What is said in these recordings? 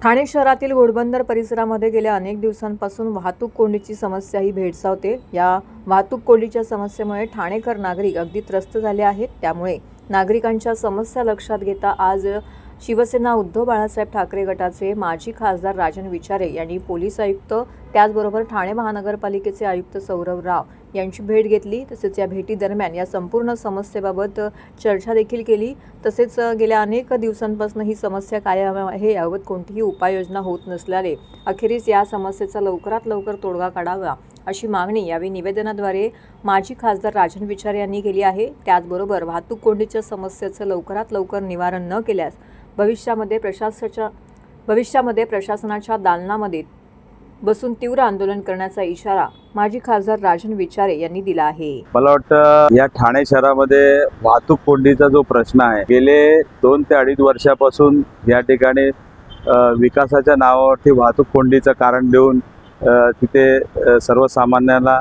ठाणे शहरातील घोडबंदर परिसरामध्ये गेल्या अनेक दिवसांपासून वाहतूक कोंडीची समस्या ही भेडसावते। या वाहतूक कोंडीच्या समस्येमुळे ठाणेकर नागरिक अगदी त्रस्त झाले आहेत। त्यामुळे नागरिकांच्या समस्या लक्षात घेता आज शिवसेना उद्धव बाळासाहेब ठाकरे गटाचे माजी खासदार राजन विचारे यांनी पोलीस आयुक्त त्याचबरोबर ठाणे महानगरपालिकेचे आयुक्त सौरभ राव यांची भेट घेतली। तसेच या भेटी दरम्यान या संपूर्ण समस्येबाबत चर्चा देखील केली। तसेच गेल्या अनेक दिवसांपासून ही समस्या कायम आहे, याबाबत कोणतीही उपाययोजना होत नसल्याने अखेरीस या समस्येचा लवकरात लवकर तोडगा काढावा अशी मागणी यावेळी निवेदनाद्वारे माजी खासदार राजन विचारे यांनी केली आहे। त्याचबरोबर वाहतूक कोंडीच्या समस्येचं लवकरात लवकर निवारण न केल्यास भविष्यामध्ये प्रशासनाच्या दालनामध्ये बसून तीव्र आंदोलन करण्याचा इशारा माजी खासदार राजन विचारे यांनी दिला आहे। मला वाटतं या ठाणे शहरामध्ये वाहतूक कोंडीचा जो प्रश्न आहे गेले 2 ते 2.5 वर्षापासून या ठिकाणी विकासाच्या नावावरती वाहतूक कोंडीचं कारण देऊन तिथे सर्वसामान्यांना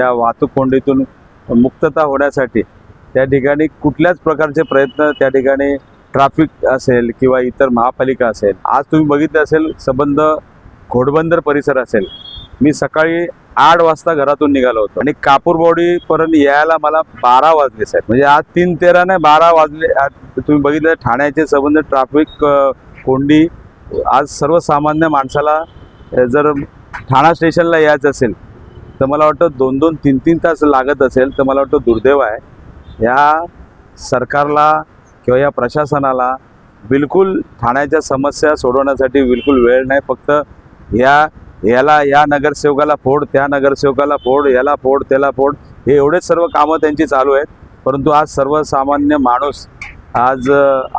या वाहतूक कोंडीतून मुक्तता होण्यासाठी त्या ठिकाणी कुठल्याच प्रकारचे प्रयत्न त्या ठिकाणी ट्रॅफिक असेल किंवा इतर महापालिका असेल, आज तुम्ही बघितलं असेल संबंध घोडबंदर परिसर असेल, मी सकाळी 8 वाजता घरातून निघालो होतो आणि कापूरबावडीपर्यंत यायला मला 12 वाजले साहेब। म्हणजे आज 3:13 नाही 12 वाजले। तुम्ही बघितलं ठाण्याचे संबंध ट्रॅफिक कोंडी, आज सर्वसामान्य माणसाला जर ठाणा स्टेशनला यायचं असेल तर मला वाटतं 2-2, 3-3 तास लागत असेल, तर मला वाटतं दुर्दैव आहे। या सरकारला किंवा या प्रशासनाला बिलकुल ठाण्याच्या समस्या सोडवण्यासाठी बिलकुल वेळ नाही। फक्त या नगरसेवकाला फोड, त्या नगरसेवकाला फोड, याला फोड, त्याला फोड, हे एवढेच सर्व कामं त्यांची चालू आहेत। परंतु आज सर्वसामान्य माणूस आज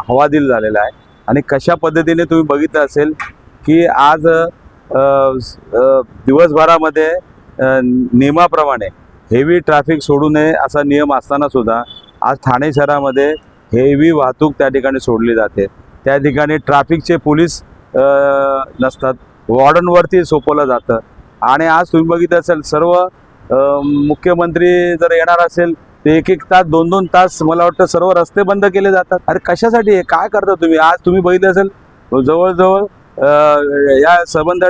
हवादिल झालेला आहे। आणि कशा पद्धतीने तुम्ही बघितलं असेल की आज दिवसभरामध्ये नियमाप्रमाणे हेवी ट्रॅफिक सोडू नये असा नियम असताना सुद्धा आज ठाणे शहरामध्ये हेवी वाहतूक त्या ठिकाणी सोडली जाते। त्या ठिकाणी ट्रॅफिकचे पोलीस नसतात, वॉर्डनवरती सोपवलं जातं। आणि आज तुम्ही बघितलं असेल सर्व मुख्यमंत्री जर येणार असेल तर 1-1 तास 2-2 तास मला वाटतं सर्व रस्ते बंद केले जातात। अरे कशासाठी हे काय करता तुम्ही? आज तुम्ही बघितलं असेल जवळजवळ या संबंध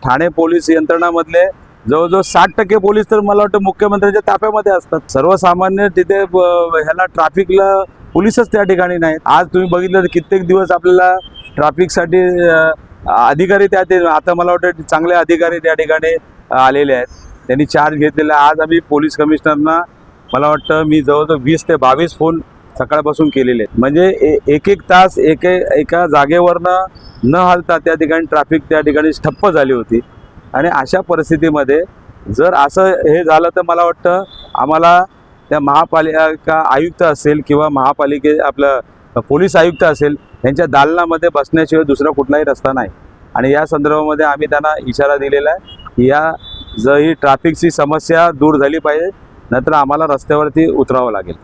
ठाणे पोलीस यंत्रणामधले जवळजवळ 60% पोलीस तर मला वाटतं मुख्यमंत्र्यांच्या ताफ्यामध्ये असतात। सर्वसामान्य तिथे ह्याला ट्रॅफिकला पोलीसच त्या ठिकाणी नाहीत। आज तुम्ही बघितलं तर कित्येक दिवस आपल्याला ट्रॅफिकसाठी अधिकारी आता मला वाटतं चांगले अधिकारी त्या ठिकाणी आलेले आहेत, त्यांनी चार्ज घेतलेला। आज आम्ही पोलीस कमिशनरना मला वाटतं मी जवळजवळ 20 ते 22 फोन सकाळपासून केलेले आहेत। म्हणजे 1-1 तास एका जागेवरनं न हलता त्या ठिकाणी ट्रॅफिक त्या ठिकाणी ठप्प झाली होती। आणि अशा परिस्थितीमध्ये जर असं हे झालं तर मला वाटतं आम्हाला त्या महापालिका आयुक्त असेल किंवा आपलं पोलीस आयुक्त असेल यांच्या दालनामध्ये बसण्याशिवाय दुसरा कुठलाही रस्ता नाही। आणि या संदर्भामध्ये आम्ही त्यांना इशारा दिलेला आहे की ही ट्रॅफिकची समस्या दूर झाली पाहिजे, नंतर आम्हाला रस्त्यावरती उतरावं लागेल।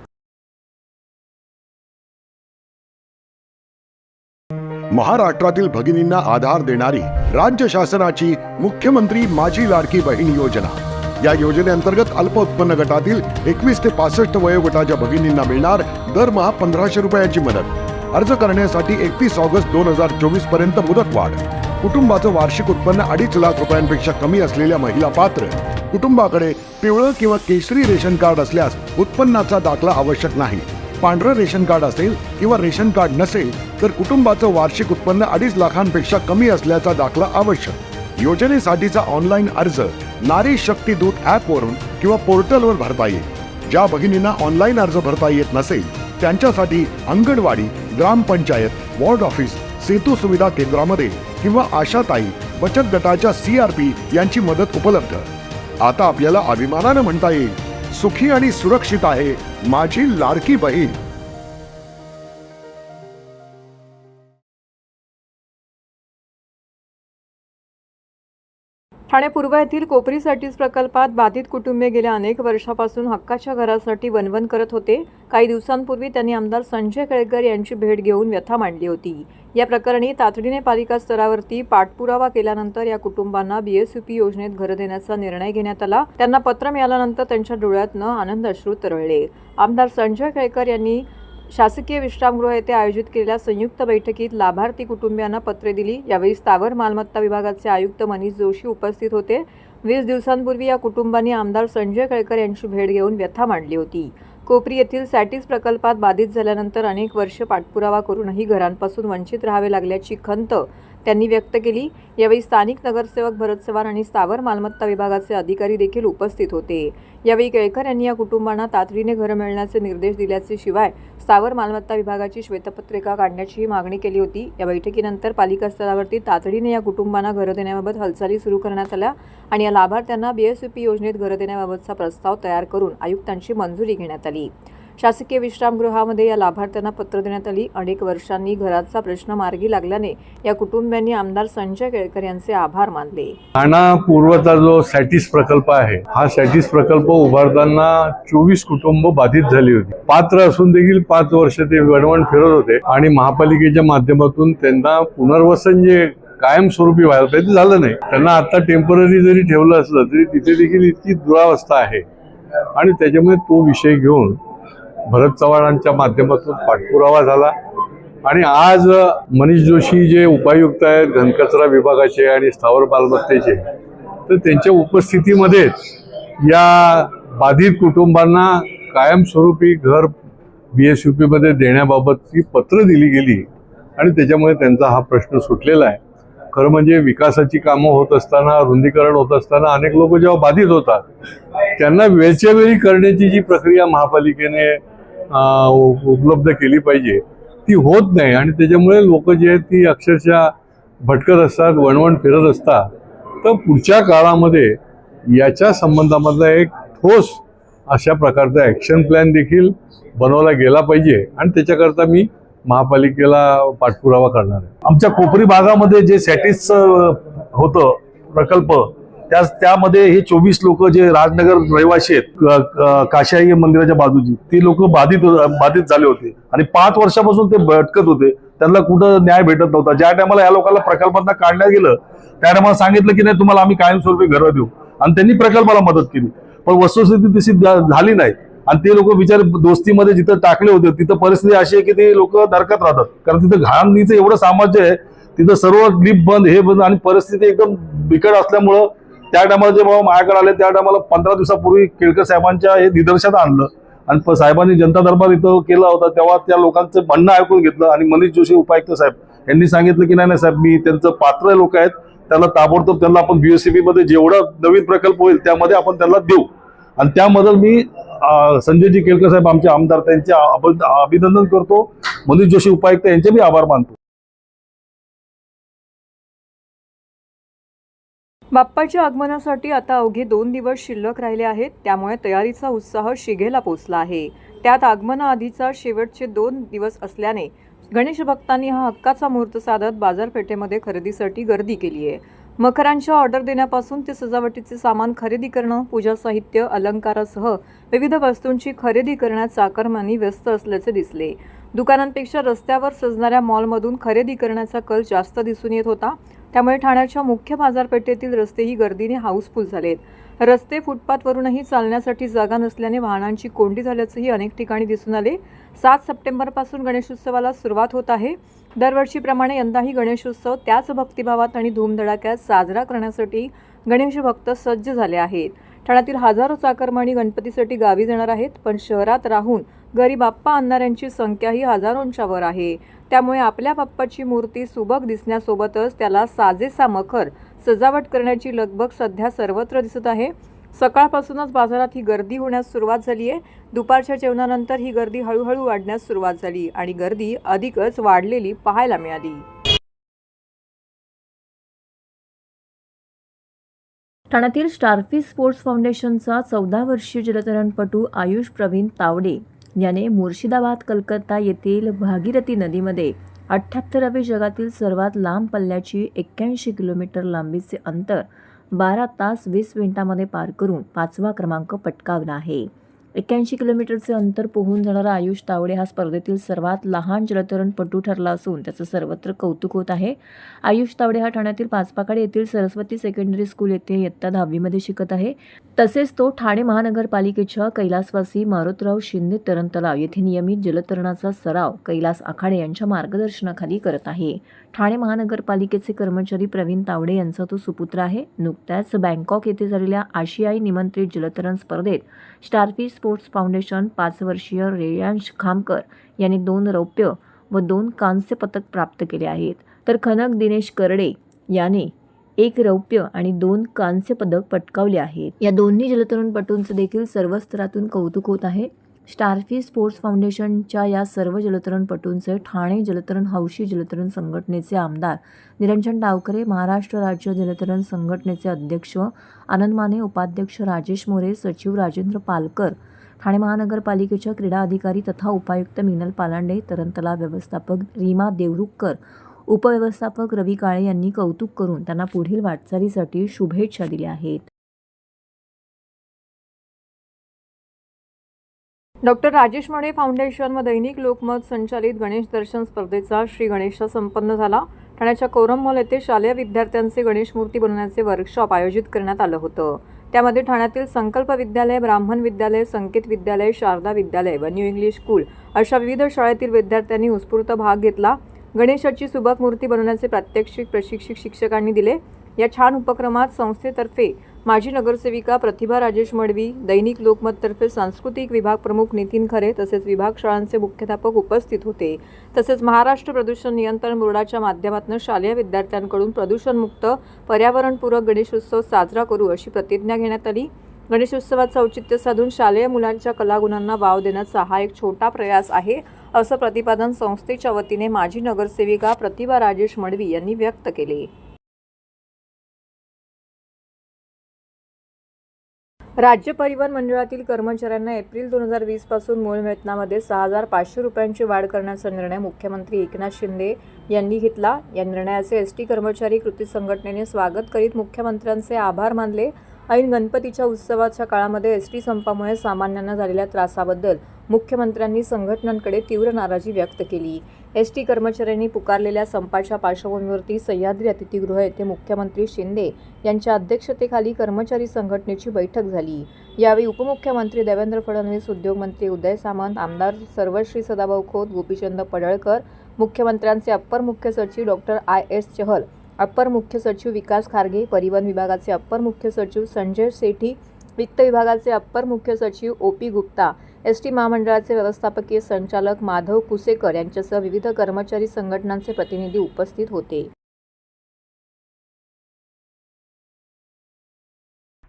महाराष्ट्रातील भगिनींना आधार देणारी राज्य शासनाची मुख्यमंत्री माझी लाडकी बहीण योजना। या योजनेअंतर्गत अल्प उत्पन्न गटातील 21 ते 65 वयोगटाच्या भगिनींना मिळणार दरमहा 1500 रुपयांची मदत। अर्ज करण्यासाठी 31 ऑगस्ट 2024 पर्यंत मुदतवाढ। कुटुंबाचं वार्षिक उत्पन्न 2.5 लाख रुपयांपेक्षा कमी असलेल्या महिला पात्र। कुटुंबाकडे पिवळं किंवा केशरी रेशन कार्ड असल्यास उत्पन्नाचा दाखला आवश्यक नाही। पांढरं रेशन कार्ड असेल किंवा रेशन कार्ड नसेल तर कुटुंबाचं वार्षिक उत्पन्न 2.5 लाखांपेक्षा कमी असल्याचा दाखला आवश्यक। योजनेसाठीचा ऑनलाईन अर्ज नारी शक्ती दूत ॲपवरून किंवा पोर्टलवर भरता येईल। ज्या भगिनींना ऑनलाईन अर्ज भरता येत नसेल त्यांच्यासाठी अंगणवाडी, ग्रामपंचायत, वॉर्ड ऑफिस, सेतू सुविधा केंद्रामध्ये किंवा आशाताई बचत गटाच्या CRP यांची मदत उपलब्ध। आता आपल्याला अभिमानानं म्हणता येईल, सुखी आणि सुरक्षित आहे माझी लाडकी बहीण। ठाणे पूर्व येथील कोपरी सॅटिस प्रकल्पात बाधित कुटुंबे गेल्या अनेक वर्षापासून हक्काच्या घरासाठी वणवण करत होते। काही दिवसांपूर्वी त्यांनी आमदार संजय केळकर यांची भेट घेऊन व्यथा मांडली होती। या प्रकरणी तातडीने पालिका स्तरावरती पाठपुरावा केल्यानंतर या कुटुंबांना BSUP योजनेत घर देण्याचा निर्णय घेण्यात आला। त्यांना पत्र मिळाल्यानंतर त्यांच्या डोळ्यातनं आनंद अश्रू तरळले। आमदार संजय केळकर यांनी शासकीय विश्रामगृह येथे आयोजित केलेल्या संयुक्त बैठकीत लाभार्थी कुटुंबियांना पत्रे दिली। यावेळी स्थावर मालमत्ता विभागाचे आयुक्त मनीष जोशी उपस्थित होते। 20 दिवसांपूर्वी या कुटुंबांनी आमदार संजय केळकर यांची भेट घेऊन व्यथा मांडली होती। कोपरी येथील सॅटिस प्रकल्पात बाधित झाल्यानंतर अनेक वर्ष पाठपुरावा करूनही घरांपासून वंचित राहावे लागल्याची खंत त्यांनी व्यक्त केली। यावेळी स्थानिक नगरसेवक भरत चव्हाण आणि स्थावर मालमत्ता विभागाचे अधिकारी देखील उपस्थित होते। यावेळी केळकर यांनी या कुटुंबांना तातडीने घरं मिळण्याचे निर्देश दिल्याचे शिवाय स्थावर मालमत्ता विभागाची श्वेतपत्रिका काढण्याची मागणी केली होती। या बैठकीनंतर पालिका स्तरावरती तातडीने या कुटुंबांना घरं देण्याबाबत हालचाली सुरू करण्यात आल्या आणि या लाभार्थ्यांना BSVP योजनेत घरं देण्याबाबतचा प्रस्ताव तयार करून आयुक्तांची मंजुरी घेण्यात आली। शासकीय विश्रामगृहामध्ये या लाभार्थ्यांना पत्र देण्यात आली। अनेक वर्षांनी घराचा प्रश्न मार्गी लागल्याने या कुटुंबियांनी आमदार संजय केळकर यांचे आभार मानले। ठाणा पूर्वचा जो सॅटिस प्रकल्प आहे, हा सॅटिस प्रकल्प उभारताना 24 कुटुंब बाधित झाली होती। पात्र असून देखील 5 वर्ष ते वणवण फिरत होते आणि महापालिकेच्या माध्यमातून त्यांना पुनर्वसन जे कायमस्वरूपी व्हायला पाहिजे झालं नाही। त्यांना आता टेम्पररी जरी ठेवलं असलं तरी तिथे देखील इतकी दुरावस्था आहे आणि त्याच्यामुळे तो विषय घेऊन भरत चव्हाणांच्या माध्यमातून पाठपुरावा झाला आणि आज मनीष जोशी जे उपायुक्त आहेत घनकचरा विभागाचे आणि स्थावर मालमत्तेचे, तर त्यांच्या उपस्थितीमध्ये या बाधित कुटुंबांना कायमस्वरूपी घर BSVP मध्ये देण्याबाबतची पत्र दिली गेली आणि त्याच्यामुळे त्यांचा हा प्रश्न सुटलेला आहे। खरं म्हणजे विकासाची कामं होत असताना, रुंदीकरण होत असताना अनेक लोक जेव्हा बाधित होतात त्यांना वेळच्या वेळी करण्याची जी प्रक्रिया महापालिकेने उपलब्ध केली पाहिजे ती होत नाही आणि त्याच्यामुळे लोक जे आहेत ती अक्षरशः भटकत असतात, वणवण फिरत असतात। तर पुढच्या काळामध्ये याच्या संबंधामधला एक ठोस अशा प्रकारचा ॲक्शन प्लॅन देखील बनवला गेला पाहिजे आणि त्याच्याकरता मी महापालिकेला पाठपुरावा करणार आहे। आमच्या कोपरी भागामध्ये जे सॅटिस होतं प्रकल्प, त्यामध्ये हे 24 लोक जे राजनगर रहिवासी आहेत, काशाई मंदिराच्या बाजूची, ती लोक बाधित झाले होते आणि 5 वर्षापासून ते भटकत होते। त्यांना कुठं न्याय भेटत नव्हता। ज्या टायमाला या लोकांना प्रकल्पांना काढण्यात गेलं त्या टायमाला सांगितलं की नाही तुम्हाला आम्ही कायमस्वरूपी घरं देऊ आणि त्यांनी प्रकल्पाला मदत केली, पण वस्तुस्थिती तशी झाली नाही आणि ते लोक बिचारे दोस्तीमध्ये जिथं टाकले होते तिथं परिस्थिती अशी आहे की ते लोक नरकत राहतात, कारण तिथं घाणीचं एवढं साम्राज्य आहे, तिथं सर्व लिफ्ट बंद, हे बंद आणि परिस्थिती एकदम बिकट असल्यामुळं त्या टायमाला जेव्हा माझ्याकडे आले त्या टायमाला 15 दिवसापूर्वी केळकर साहेबांच्या हे निदर्शनात आणलं आणि साहेबांनी जनता दरबार इथं केला होता, तेव्हा त्या लोकांचं म्हणणं ऐकून घेतलं आणि मनीष जोशी उपायुक्त साहेब यांनी सांगितलं की नाही साहेब, मी त्यांचं पात्र लोक आहेत, त्याला ताबडतोब त्यांना आपण BSVP मध्ये जेवढा नवीन प्रकल्प होईल त्यामध्ये आपण त्यांना देऊ आणि त्यामध्ये मी संजयजी केळकर साहेब आमचे आमदार त्यांचे अभिनंदन करतो। मनीष जोशी उपायुक्त यांचे मी आभार मानतो। बाप्पाच्या आगमनासाठी आता अवघे 2 दिवस शिल्लक राहिले आहेत, त्यामुळे तयारीचा उत्साह शिगेला पोचला आहे। त्यात आगमनाआधीचा शेवटचे 2 दिवस असल्याने गणेश भक्तांनी हा हक्काचा मुहूर्त साधत बाजारपेठेमध्ये खरेदीसाठी गर्दी केली आहे। मखरांच्या ऑर्डर देण्यापासून ते सजावटीचे सामान खरेदी करणं, पूजा साहित्य, अलंकारासह विविध वस्तूंची खरेदी करण्यात चाकरमानी व्यस्त असल्याचे दिसले। दुकानांपेक्षा रस्त्यावर सजणाऱ्या मॉलमधून खरेदी करण्याचा कल जास्त दिसून येत होता, त्यामुळे ठाण्याच्या मुख्य बाजारपेठेतील रस्तेही गर्दीने हाऊसफुल झालेत। रस्ते फुटपाथवरूनही चालण्यासाठी जागा नसल्याने वाहनांची कोंडी झाल्याचंही अनेक ठिकाणी दिसून आले। 7 सप्टेंबरपासून गणेशोत्सवाला सुरुवात होत आहे। दरवर्षीप्रमाणे यंदाही गणेशोत्सव त्याच भक्तिभावात आणि धूमधडाक्यात साजरा करण्यासाठी गणेश भक्त सज्ज झाले आहेत। ठाण्यातील हजारो चाकरमानी गणपतीसाठी गावी जाणार आहेत, पण शहरात राहून घरी बाप्पा आणणाऱ्यांची संख्याही हजारोंच्या वर आहे। त्यामुळे आपल्या बाप्पाची मूर्ती सुबक दिसण्यासोबतच त्याला साजेसा मखर सजावट करण्याची लगबग सध्या सर्वत्र दिसत आहे। सकाळपासूनच बाजारात ही गर्दी होण्यास सुरुवात झाली आहे। दुपारच्या जेवणानंतर ही गर्दी हळूहळू वाढण्यास सुरुवात झाली आणि गर्दी अधिकच वाढलेली पाहायला मिळाली। ठाण्यातील स्टारफिश स्पोर्ट्स फाउंडेशनचा 14 वर्षीय जलतरणपटू आयुष प्रवीण तावडे याने मुर्शिदाबाद कलकत्ता येथील भागीरथी नदीमध्ये 78वे जगातील सर्वात लांब पल्ल्याची 81 किलोमीटर लांबीचे अंतर 12 तास 20 मिनिटांमध्ये पार करून 5वा क्रमांक पटकावला आहे। 81 किलोमीटरचे अंतर पोहून जाणारा आयुष तावडे हा स्पर्धेतील सर्वात लहान जलतरणपटू ठरला असून त्याचं सर्वत्र कौतुक होत आहे. आयुष तावडे हा ठाण्यातील पाचपाकाडी येथील सरस्वती सेकंडरी स्कूल येथे इयत्ता 10वीमध्ये शिकत आहे. तसेच तो ठाणे महानगरपालिकेच्या कैलासवासी मारुतराव शिंदे तरण तलाव येथे नियमित जलतरणाचा सराव कैलास आखाडे यांच्या मार्गदर्शनाखाली करत आहे. ठाणे महानगरपालिकेचे कर्मचारी प्रवीण तावडे यांचा तो सुपुत्र आहे. नुकत्याच बँकॉक येथे झालेल्या आशियाई निमंत्रित जलतरण स्पर्धेत स्टारफिश स्पोर्ट्स फाउंडेशन 5 वर्षीय रेयांश खामकर यांनी 2 रौप्य व 2 कांस्य पदक प्राप्त केले आहेत. तर खनक दिनेश करडे याने 1 रौप्य आणि 2 कांस्य पदक पटकावले आहेत. या दोन्ही जलतरणपटूंचे देखील सर्व स्तरातून कौतुक होत आहे. स्टारफिश स्पोर्ट्स फाउंडेशनच्या या सर्व जलतरणपटूंचे ठाणे जलतरण हौशी जलतरण संघटनेचे आमदार निरंजन डावकरे, महाराष्ट्र राज्य जलतरण संघटनेचे अध्यक्ष आनंद माने, उपाध्यक्ष राजेश मोरे, सचिव राजेंद्र पालकर, ठाणे महानगरपालिकेच्या क्रीडा अधिकारी तथा उपायुक्त मिनल पालांडे, तरण तलाव व्यवस्थापक रीमा देवरुखकर, उपव्यवस्थापक रवी काळे यांनी कौतुक करून त्यांना पुढील वाटचालीसाठी शुभेच्छा दिल्या आहेत. डॉक्टर राजेश मडे फाउंडेशन व दैनिक लोकमत संचालित गणेश दर्शन स्पर्धेचा श्री गणेशा संपन्न झाला. ठाण्याच्या कोरम मॉल येथे शालेय विद्यार्थ्यांचे गणेश मूर्ती बनवण्याचे वर्कशॉप आयोजित करण्यात आलं होतं. त्यामध्ये ठाण्यातील संकल्प विद्यालय, ब्राह्मण विद्यालय, संकेत विद्यालय, शारदा विद्यालय व न्यू इंग्लिश स्कूल अशा विविध शाळेतील विद्यार्थ्यांनी उत्स्फूर्त भाग घेतला. गणेशाची सुबक मूर्ती बनवण्याचे प्रात्यक्षिक प्रशिक्षक शिक्षकांनी दिले. या छान उपक्रमात संस्थेतर्फे माजी नगरसेविका प्रतिभा राजेश मडवी, दैनिक लोकमततर्फे सांस्कृतिक विभाग प्रमुख नितीन खरे तसेच विभाग शाळांचे मुख्याध्यापक उपस्थित होते. तसेच महाराष्ट्र प्रदूषण नियंत्रण बोर्डाच्या माध्यमातून शालेय विद्यार्थ्यांकडून प्रदूषणमुक्त पर्यावरणपूरक गणेशोत्सव साजरा करू अशी प्रतिज्ञा घेण्यात आली. गणेशोत्सवाचं औचित्य साधून शालेय मुलांच्या कलागुणांना वाव देण्याचा हा एक छोटा प्रयास आहे असं प्रतिपादन संस्थेच्या वतीने माजी नगरसेविका प्रतिभा राजेश मडवी यांनी व्यक्त केले. राज्य परिवहन मंडळातील कर्मचाऱ्यांना एप्रिल 2020 पासून मूळ वेतनामध्ये 6,500 रुपयांची वाढ करण्याचा निर्णय मुख्यमंत्री एकनाथ शिंदे यांनी घेतला. या निर्णयाचे एसटी कर्मचारी कृती संघटनेने स्वागत करीत मुख्यमंत्र्यांचे आभार मानले. ऐन गणपतीच्या उत्सवाच्या काळामध्ये एसटी संपामुळे सामान्यांना झालेल्या त्रासाबद्दल मुख्यमंत्र्यांनी संघटनांकडे तीव्र नाराजी व्यक्त केली. एसटी कर्मचाऱ्यांनी पुकारलेल्या संपाच्या पार्श्वभूमीवरती सह्याद्री अतिथीगृह येथे मुख्यमंत्री शिंदे यांच्या अध्यक्षतेखाली कर्मचारी संघटनेची बैठक झाली. यावेळी उपमुख्यमंत्री देवेंद्र फडणवीस, उद्योगमंत्री उदय सामंत, आमदार सर्वश्री सदाभाऊ खोत, गोपीचंद पडळकर, मुख्यमंत्र्यांचे अप्पर मुख्य सचिव डॉक्टर IS चहल, अप्पर मुख्य सचिव विकास खारगे, परिवहन विभागाचे अप्पर मुख्य सचिव संजय सेठी, वित्त विभागाचे अप्पर मुख्य सचिव OP गुप्ता, एसटी महामंडळाचे व्यवस्थापकीय संचालक माधव कुसेकर यांच्यासह विविध कर्मचारी संघटनांचे प्रतिनिधी उपस्थित होते.